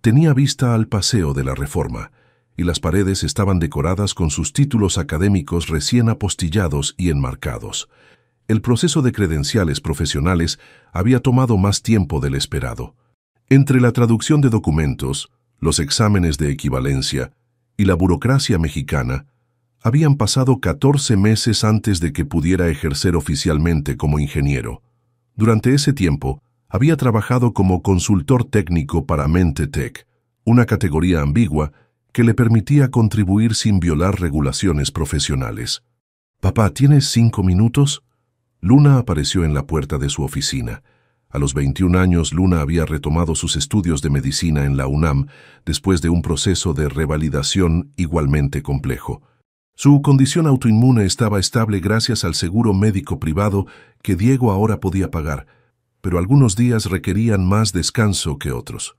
tenía vista al Paseo de la Reforma, y las paredes estaban decoradas con sus títulos académicos recién apostillados y enmarcados. El proceso de credenciales profesionales había tomado más tiempo del esperado. Entre la traducción de documentos, los exámenes de equivalencia y la burocracia mexicana, habían pasado 14 meses antes de que pudiera ejercer oficialmente como ingeniero. Durante ese tiempo, había trabajado como consultor técnico para Mentetech, una categoría ambigua que le permitía contribuir sin violar regulaciones profesionales. «Papá, ¿tienes 5 minutos?» Luna apareció en la puerta de su oficina. A los 21 años, Luna había retomado sus estudios de medicina en la UNAM después de un proceso de revalidación igualmente complejo. Su condición autoinmune estaba estable gracias al seguro médico privado que Diego ahora podía pagar, pero algunos días requerían más descanso que otros.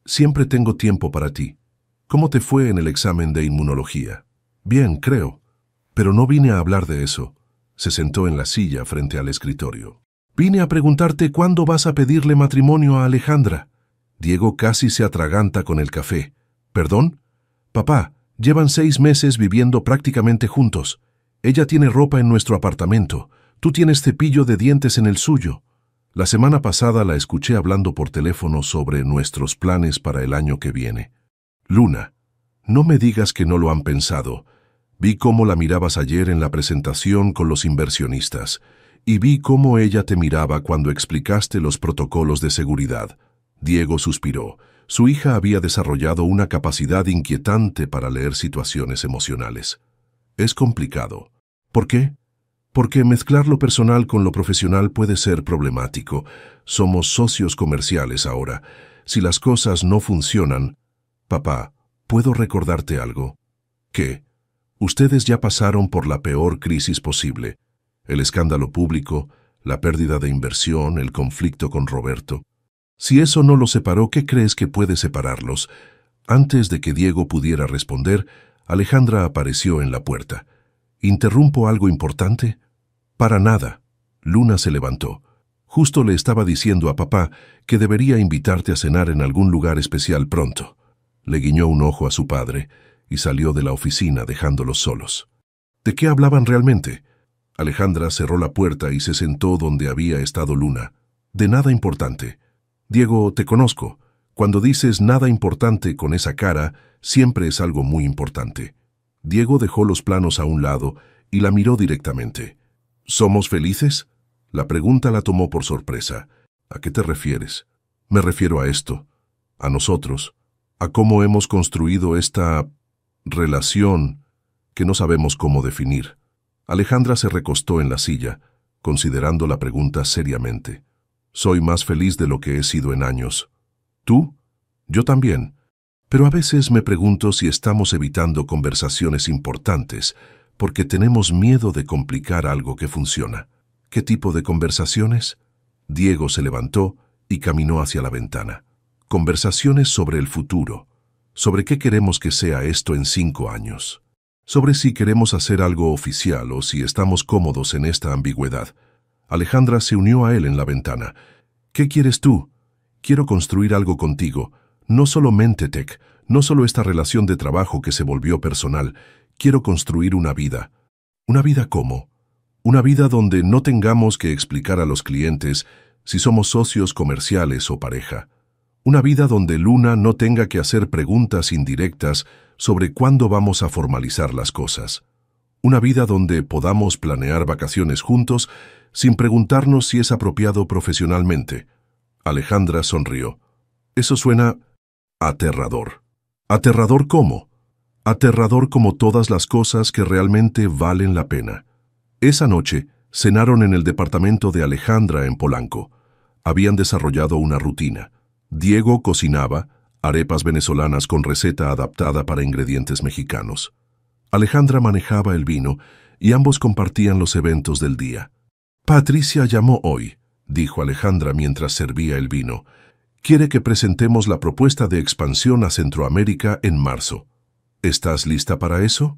«Siempre tengo tiempo para ti. ¿Cómo te fue en el examen de inmunología?» «Bien, creo. Pero no vine a hablar de eso». Se sentó en la silla frente al escritorio. «Vine a preguntarte cuándo vas a pedirle matrimonio a Alejandra». Diego casi se atraganta con el café. «¿Perdón?» «Papá, llevan 6 meses viviendo prácticamente juntos. Ella tiene ropa en nuestro apartamento. Tú tienes cepillo de dientes en el suyo». La semana pasada la escuché hablando por teléfono sobre nuestros planes para el año que viene. Luna, no me digas que no lo han pensado. Vi cómo la mirabas ayer en la presentación con los inversionistas y vi cómo ella te miraba cuando explicaste los protocolos de seguridad. Diego suspiró. Su hija había desarrollado una capacidad inquietante para leer situaciones emocionales. Es complicado. ¿Por qué? Porque mezclar lo personal con lo profesional puede ser problemático. Somos socios comerciales ahora. Si las cosas no funcionan... Papá, ¿puedo recordarte algo? ¿Qué? Ustedes ya pasaron por la peor crisis posible. El escándalo público, la pérdida de inversión, el conflicto con Roberto. Si eso no los separó, ¿qué crees que puede separarlos? Antes de que Diego pudiera responder, Alejandra apareció en la puerta. ¿Interrumpo algo importante? Para nada. Luna se levantó. Justo le estaba diciendo a papá que debería invitarte a cenar en algún lugar especial pronto. Le guiñó un ojo a su padre y salió de la oficina dejándolos solos. ¿De qué hablaban realmente? Alejandra cerró la puerta y se sentó donde había estado Luna. De nada importante. Diego, te conozco. Cuando dices nada importante con esa cara, siempre es algo muy importante. Diego dejó los planos a un lado y la miró directamente. ¿Somos felices? La pregunta la tomó por sorpresa. ¿A qué te refieres? Me refiero a esto, a nosotros, a cómo hemos construido esta relación que no sabemos cómo definir. Alejandra se recostó en la silla, considerando la pregunta seriamente. Soy más feliz de lo que he sido en años. ¿Tú? Yo también. Pero a veces me pregunto si estamos evitando conversaciones importantes porque tenemos miedo de complicar algo que funciona. ¿Qué tipo de conversaciones? Diego se levantó y caminó hacia la ventana. Conversaciones sobre el futuro, sobre qué queremos que sea esto en 5 años, sobre si queremos hacer algo oficial o si estamos cómodos en esta ambigüedad. Alejandra se unió a él en la ventana. ¿Qué quieres tú? Quiero construir algo contigo, no solo Mentetech, no solo esta relación de trabajo que se volvió personal. Quiero construir una vida. ¿Una vida cómo? Una vida donde no tengamos que explicar a los clientes si somos socios comerciales o pareja. Una vida donde Luna no tenga que hacer preguntas indirectas sobre cuándo vamos a formalizar las cosas. Una vida donde podamos planear vacaciones juntos sin preguntarnos si es apropiado profesionalmente. Alejandra sonrió. Eso suena aterrador. ¿Aterrador cómo? Aterrador como todas las cosas que realmente valen la pena. Esa noche cenaron en el departamento de Alejandra en Polanco. Habían desarrollado una rutina. Diego cocinaba arepas venezolanas con receta adaptada para ingredientes mexicanos. Alejandra manejaba el vino y ambos compartían los eventos del día. Patricia llamó hoy, dijo Alejandra mientras servía el vino. Quiere que presentemos la propuesta de expansión a Centroamérica en marzo. ¿Estás lista para eso?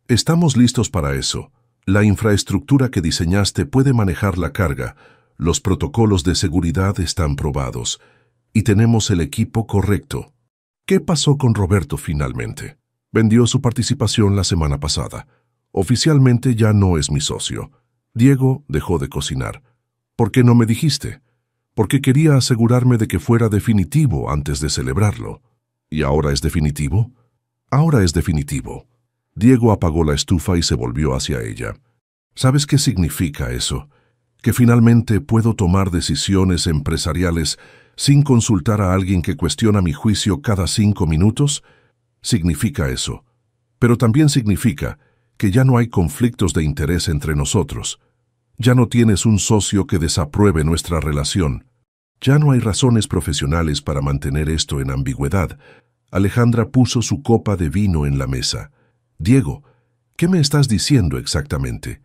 Estamos listos para eso. La infraestructura que diseñaste puede manejar la carga, los protocolos de seguridad están probados y tenemos el equipo correcto. ¿Qué pasó con Roberto finalmente? Vendió su participación la semana pasada. Oficialmente ya no es mi socio. Diego dejó de cocinar. ¿Por qué no me dijiste? Porque quería asegurarme de que fuera definitivo antes de celebrarlo. ¿Y ahora es definitivo? Ahora es definitivo. Diego apagó la estufa y se volvió hacia ella. ¿Sabes qué significa eso? Que finalmente puedo tomar decisiones empresariales sin consultar a alguien que cuestiona mi juicio cada 5 minutos. Significa eso. Pero también significa que ya no hay conflictos de interés entre nosotros. Ya no tienes un socio que desapruebe nuestra relación. Ya no hay razones profesionales para mantener esto en ambigüedad. Alejandra puso su copa de vino en la mesa. Diego, ¿qué me estás diciendo exactamente?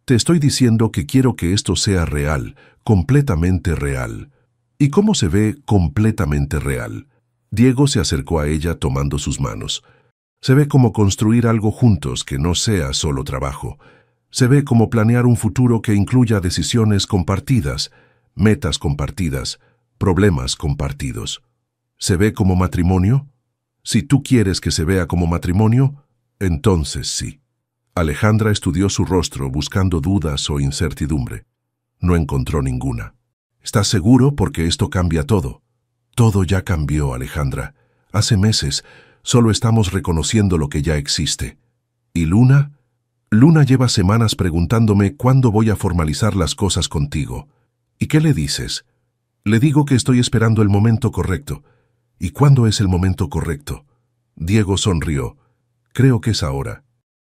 Te estoy diciendo que quiero que esto sea real, completamente real. ¿Y cómo se ve completamente real? Diego se acercó a ella tomando sus manos. Se ve como construir algo juntos que no sea solo trabajo. Se ve como planear un futuro que incluya decisiones compartidas, metas compartidas, problemas compartidos. ¿Se ve como matrimonio? Si tú quieres que se vea como matrimonio, entonces sí. Alejandra estudió su rostro buscando dudas o incertidumbre. No encontró ninguna. ¿Estás seguro? Porque esto cambia todo. Todo ya cambió, Alejandra. Hace meses solo estamos reconociendo lo que ya existe. ¿Y Luna? Luna lleva semanas preguntándome cuándo voy a formalizar las cosas contigo. ¿Y qué le dices? Le digo que estoy esperando el momento correcto. ¿Y cuándo es el momento correcto? Diego sonrió. Creo que es ahora.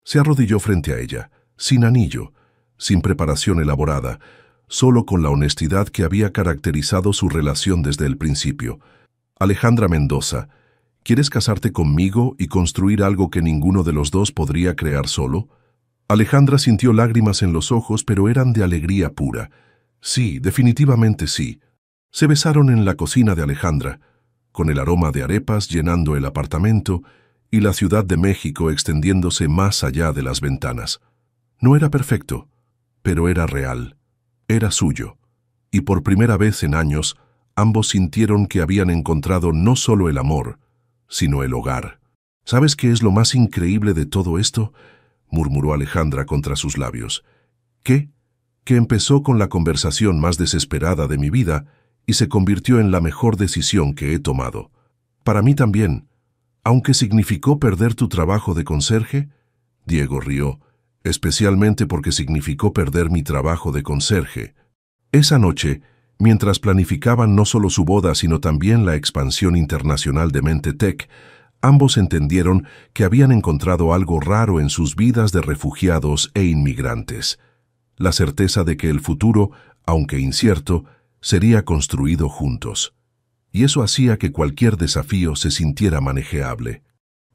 Se arrodilló frente a ella, sin anillo, sin preparación elaborada, solo con la honestidad que había caracterizado su relación desde el principio. Alejandra Mendoza, ¿quieres casarte conmigo y construir algo que ninguno de los dos podría crear solo? Alejandra sintió lágrimas en los ojos, pero eran de alegría pura. Sí, definitivamente sí. Se besaron en la cocina de Alejandra, con el aroma de arepas llenando el apartamento y la Ciudad de México extendiéndose más allá de las ventanas. No era perfecto, pero era real. Era suyo, y por primera vez en años, ambos sintieron que habían encontrado no solo el amor, sino el hogar. ¿Sabes qué es lo más increíble de todo esto?, murmuró Alejandra contra sus labios. ¿Qué? Que empezó con la conversación más desesperada de mi vida y se convirtió en la mejor decisión que he tomado. Para mí también, aunque significó perder tu trabajo de conserje. Diego rió. Especialmente porque significó perder mi trabajo de conserje. Esa noche, mientras planificaban no solo su boda sino también la expansión internacional de Mentetech, ambos entendieron que habían encontrado algo raro en sus vidas de refugiados e inmigrantes. La certeza de que el futuro, aunque incierto, sería construido juntos. Y eso hacía que cualquier desafío se sintiera manejable.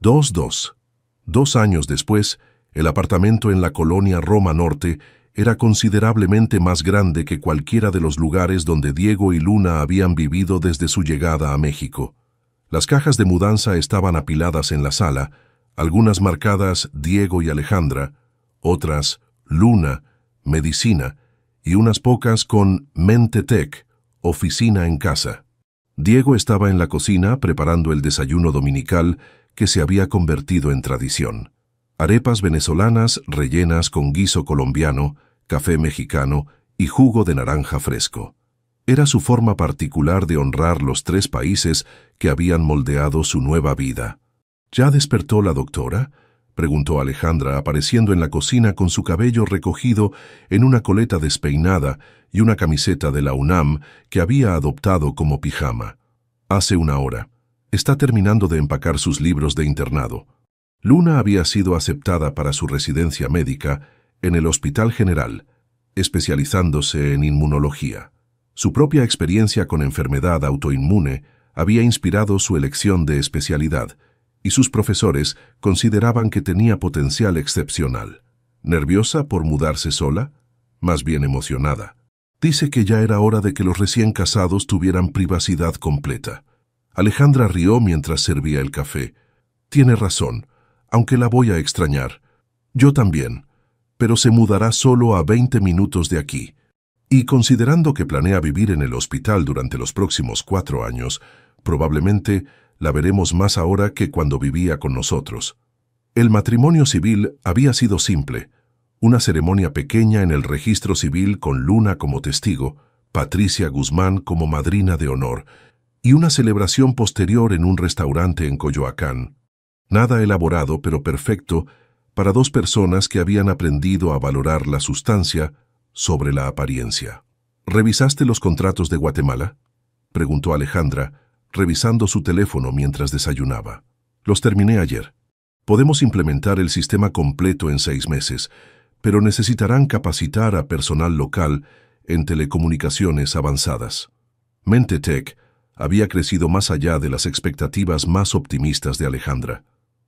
2 años después, el apartamento en la colonia Roma Norte era considerablemente más grande que cualquiera de los lugares donde Diego y Luna habían vivido desde su llegada a México. Las cajas de mudanza estaban apiladas en la sala, algunas marcadas Diego y Alejandra, otras Luna, Medicina, y unas pocas con Mentetech, oficina en casa. Diego estaba en la cocina preparando el desayuno dominical que se había convertido en tradición. Arepas venezolanas rellenas con guiso colombiano, café mexicano y jugo de naranja fresco. Era su forma particular de honrar los 3 países que habían moldeado su nueva vida. ¿Ya despertó la doctora?, preguntó Alejandra, apareciendo en la cocina con su cabello recogido en una coleta despeinada y una camiseta de la UNAM que había adoptado como pijama. Hace 1 hora. Está terminando de empacar sus libros de internado. Luna había sido aceptada para su residencia médica en el Hospital General, especializándose en inmunología. Su propia experiencia con enfermedad autoinmune había inspirado su elección de especialidad, y sus profesores consideraban que tenía potencial excepcional. ¿Nerviosa por mudarse sola? Más bien emocionada. Dice que ya era hora de que los recién casados tuvieran privacidad completa. Alejandra rió mientras servía el café. Tiene razón, aunque la voy a extrañar. Yo también, pero se mudará solo a 20 minutos de aquí. Y considerando que planea vivir en el hospital durante los próximos 4 años, probablemente la veremos más ahora que cuando vivía con nosotros. El matrimonio civil había sido simple, una ceremonia pequeña en el registro civil con Luna como testigo, Patricia Guzmán como madrina de honor, y una celebración posterior en un restaurante en Coyoacán. Nada elaborado, pero perfecto para 2 personas que habían aprendido a valorar la sustancia sobre la apariencia. ¿Revisaste los contratos de Guatemala?, preguntó Alejandra, revisando su teléfono mientras desayunaba. Los terminé ayer. Podemos implementar el sistema completo en 6 meses, pero necesitarán capacitar a personal local en telecomunicaciones avanzadas. Mentetech había crecido más allá de las expectativas más optimistas de Alejandra.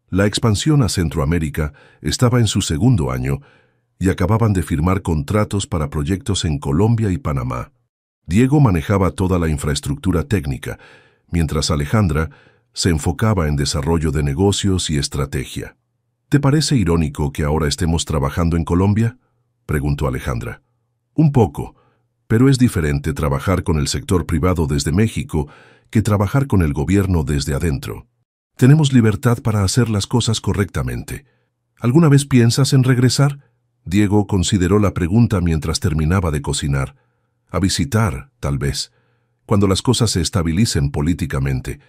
La expansión a Centroamérica estaba en su 2º año y acababan de firmar contratos para proyectos en Colombia y Panamá. Diego manejaba toda la infraestructura técnica, mientras Alejandra se enfocaba en desarrollo de negocios y estrategia. ¿Te parece irónico que ahora estemos trabajando en Colombia?, preguntó Alejandra. Un poco, pero es diferente trabajar con el sector privado desde México que trabajar con el gobierno desde adentro. Tenemos libertad para hacer las cosas correctamente. ¿Alguna vez piensas en regresar? Diego consideró la pregunta mientras terminaba de cocinar. A visitar, tal vez, cuando las cosas se estabilicen políticamente.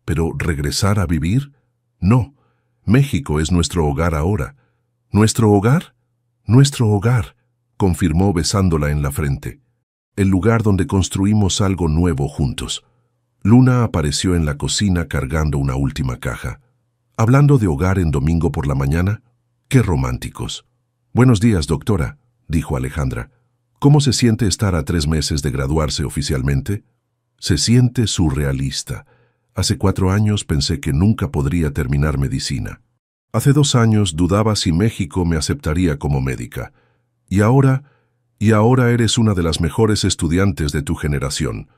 Pero ¿regresar a vivir? No. México es nuestro hogar ahora. ¿Nuestro hogar? Nuestro hogar, confirmó besándola en la frente. El lugar donde construimos algo nuevo juntos. Luna apareció en la cocina cargando una última caja. Hablando de hogar en domingo por la mañana, ¡qué románticos! Buenos días, doctora, dijo Alejandra. ¿Cómo se siente estar a 3 meses de graduarse oficialmente? Se siente surrealista. Hace 4 años pensé que nunca podría terminar medicina. Hace 2 años dudaba si México me aceptaría como médica. Y ahora eres una de las mejores estudiantes de tu generación,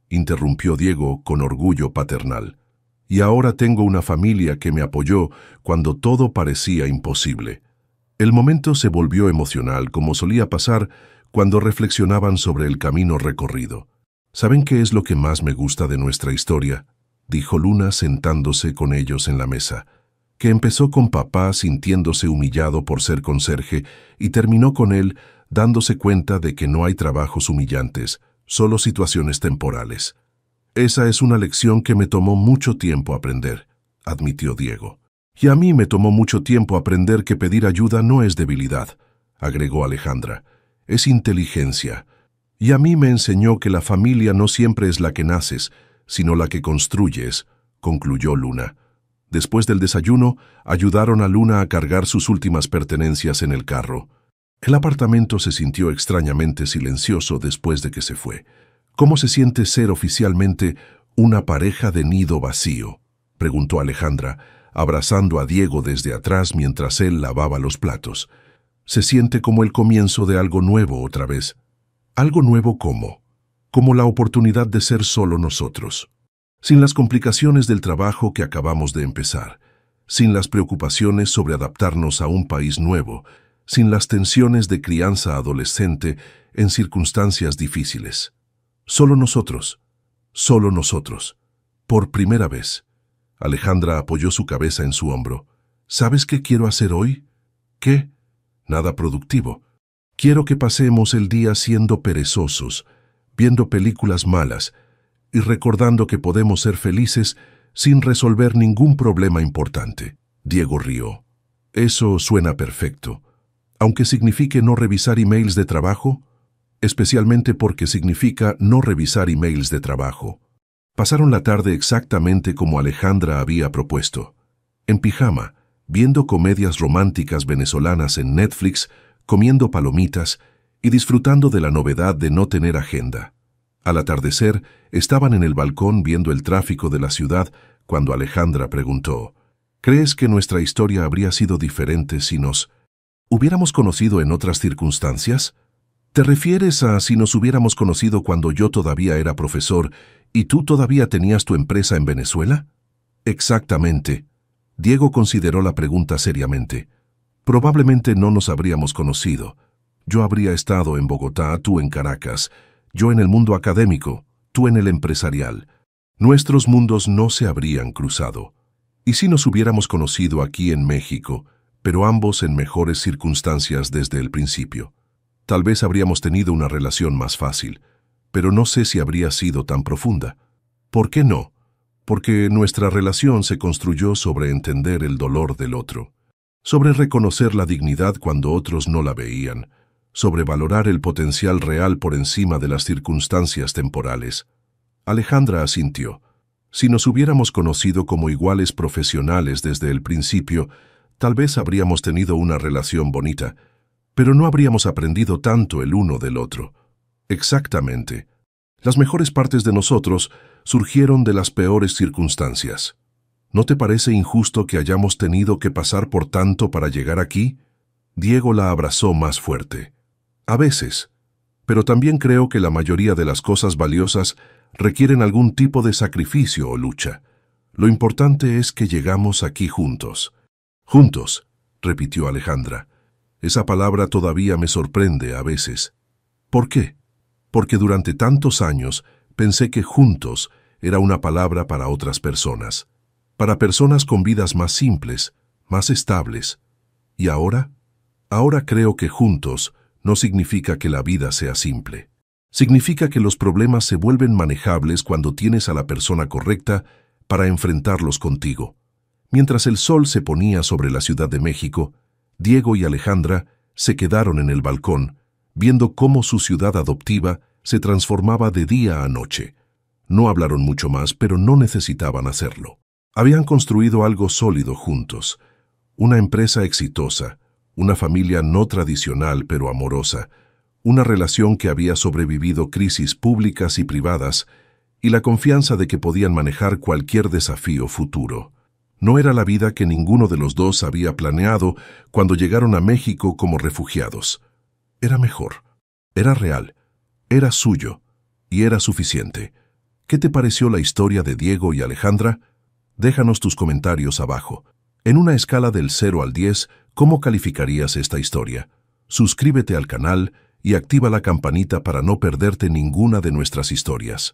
interrumpió Diego con orgullo paternal. Y ahora tengo una familia que me apoyó cuando todo parecía imposible. El momento se volvió emocional, como solía pasar cuando reflexionaban sobre el camino recorrido. ¿Saben qué es lo que más me gusta de nuestra historia?, dijo Luna sentándose con ellos en la mesa. Que empezó con papá sintiéndose humillado por ser conserje y terminó con él dándose cuenta de que no hay trabajos humillantes, solo situaciones temporales. Esa es una lección que me tomó mucho tiempo aprender, admitió Diego. Y a mí me tomó mucho tiempo aprender que pedir ayuda no es debilidad, agregó Alejandra. Es inteligencia. Y a mí me enseñó que la familia no siempre es la que naces, sino la que construyes, concluyó Luna. Después del desayuno, ayudaron a Luna a cargar sus últimas pertenencias en el carro. El apartamento se sintió extrañamente silencioso después de que se fue. ¿Cómo se siente ser oficialmente una pareja de nido vacío?, preguntó Alejandra, abrazando a Diego desde atrás mientras él lavaba los platos. Se siente como el comienzo de algo nuevo otra vez. ¿Algo nuevo cómo? Como la oportunidad de ser solo nosotros. Sin las complicaciones del trabajo que acabamos de empezar. Sin las preocupaciones sobre adaptarnos a un país nuevo. Sin las tensiones de crianza adolescente en circunstancias difíciles. Solo nosotros. Solo nosotros. Por primera vez. Alejandra apoyó su cabeza en su hombro. ¿Sabes qué quiero hacer hoy? ¿Qué? Nada productivo. Quiero que pasemos el día siendo perezosos, viendo películas malas y recordando que podemos ser felices sin resolver ningún problema importante. Diego rió. Eso suena perfecto. Aunque signifique no revisar emails de trabajo, especialmente porque significa no revisar emails de trabajo. Pasaron la tarde exactamente como Alejandra había propuesto. En pijama, viendo comedias románticas venezolanas en Netflix, comiendo palomitas y disfrutando de la novedad de no tener agenda. Al atardecer, estaban en el balcón viendo el tráfico de la ciudad cuando Alejandra preguntó, ¿crees que nuestra historia habría sido diferente si nos hubiéramos conocido en otras circunstancias? ¿Te refieres a si nos hubiéramos conocido cuando yo todavía era profesor y tú todavía tenías tu empresa en Venezuela? Exactamente. Diego consideró la pregunta seriamente. Probablemente no nos habríamos conocido. Yo habría estado en Bogotá, tú en Caracas, yo en el mundo académico, tú en el empresarial. Nuestros mundos no se habrían cruzado. Y si nos hubiéramos conocido aquí en México, pero ambos en mejores circunstancias desde el principio. Tal vez habríamos tenido una relación más fácil, pero no sé si habría sido tan profunda. ¿Por qué no? Porque nuestra relación se construyó sobre entender el dolor del otro, sobre reconocer la dignidad cuando otros no la veían, sobre valorar el potencial real por encima de las circunstancias temporales. Alejandra asintió. Si nos hubiéramos conocido como iguales profesionales desde el principio, tal vez habríamos tenido una relación bonita, pero no habríamos aprendido tanto el uno del otro. Exactamente. Las mejores partes de nosotros surgieron de las peores circunstancias. ¿No te parece injusto que hayamos tenido que pasar por tanto para llegar aquí? Diego la abrazó más fuerte. A veces, pero también creo que la mayoría de las cosas valiosas requieren algún tipo de sacrificio o lucha. Lo importante es que llegamos aquí juntos. Juntos, repitió Alejandra. Esa palabra todavía me sorprende a veces. ¿Por qué? Porque durante tantos años pensé que juntos era una palabra para otras personas, para personas con vidas más simples, más estables. ¿Y ahora? Ahora creo que juntos no significa que la vida sea simple. Significa que los problemas se vuelven manejables cuando tienes a la persona correcta para enfrentarlos contigo. Mientras el sol se ponía sobre la Ciudad de México, Diego y Alejandra se quedaron en el balcón, viendo cómo su ciudad adoptiva se transformaba de día a noche. No hablaron mucho más, pero no necesitaban hacerlo. Habían construido algo sólido juntos, una empresa exitosa, una familia no tradicional pero amorosa, una relación que había sobrevivido crisis públicas y privadas, y la confianza de que podían manejar cualquier desafío futuro. No era la vida que ninguno de los dos había planeado cuando llegaron a México como refugiados. Era mejor, era real, era suyo, y era suficiente. ¿Qué te pareció la historia de Diego y Alejandra? Déjanos tus comentarios abajo. En una escala del 0 al 10, ¿cómo calificarías esta historia? Suscríbete al canal y activa la campanita para no perderte ninguna de nuestras historias.